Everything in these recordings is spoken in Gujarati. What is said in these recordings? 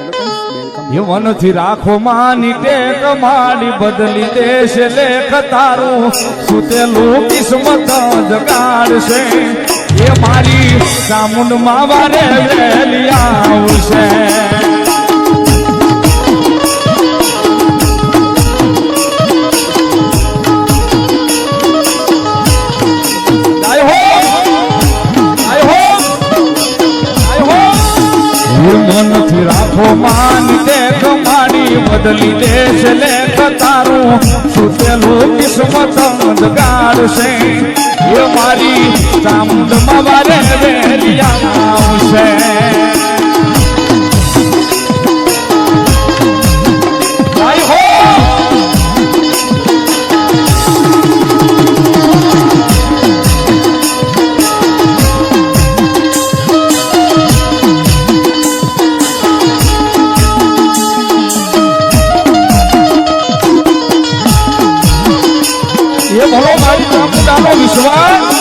મનથી રાખો માની ટેક માડી બદલી દેશ લેખ તારું સુતેલું કિસ્મત જગાડશે એ મારી ચામુંડ માં વારે વેલી આવશે મનથી રાખો માન દેખ માડી બદલી દેશ લેખ તારું સુતેલું કિસ્મત જગાડશે એ મારી ચામુંડ માં વારે વેલી આવશે બોલો મારી ચામુંડાનો વિશ્વાસ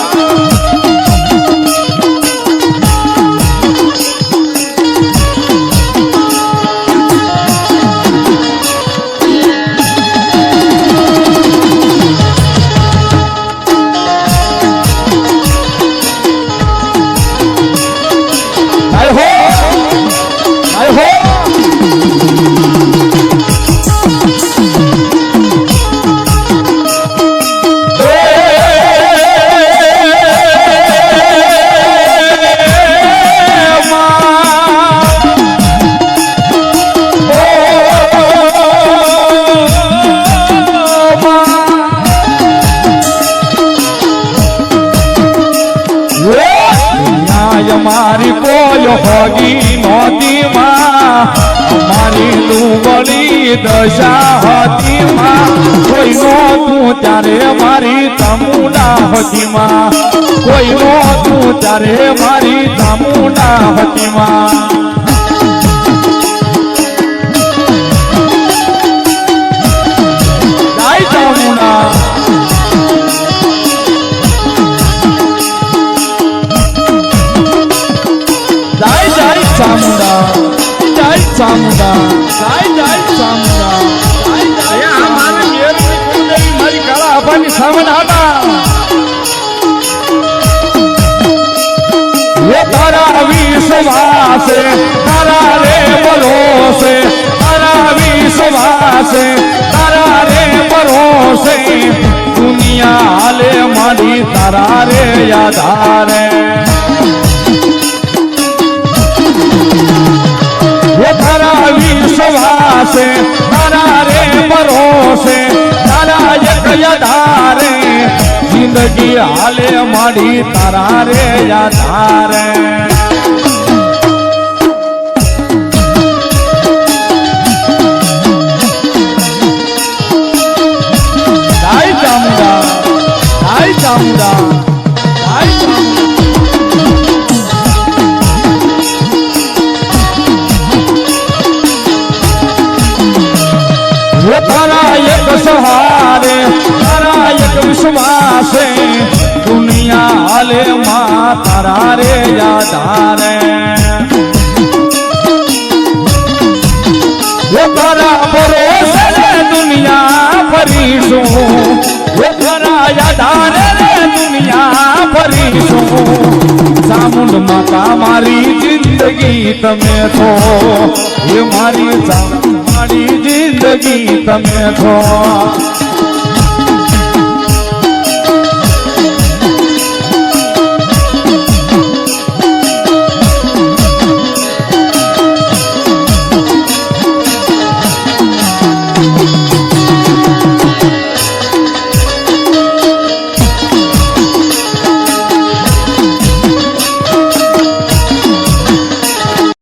મારી કોઈ હોગી નહોતી માં મારી લુગડી દશા હતી માં કોઈ નહોતું ત્યારે મારી ચામુંડા હતી માં કોઈ નહોતું ત્યારે મારી ચામુંડા હતી માં જય ચામુંડા ચામુંડા જય ચામુંડા જય ચામુંડા જય મારી મેરની કુળદેવી મારી કાળા આભાની સામન હતા એ તારા વિશ્વાસે તારા રે ભરોસે તારા વિશ્વાસે તારા રે ભરોસે દુનિયા હાલે માડી તારા રે યાદારે તારા વિશ્વાસે તારા રે ભરોસે તારા એક યાદારે જિંદગી હાલે માડી તારા રે યાદારે જય ચામુંડા જય ચામુંડા તારા એક સહારે તારા એક વિશ્વાસે દુનિયા હાલે માં તારા રે યાદારે તારા ભરોસે દુનિયા ફરીશું તારા યાદારે દુનિયા ફરીશું ચામુંડ માતા મારી જિંદગી તમે છો એ મારી મારી જિંદગી તમે છો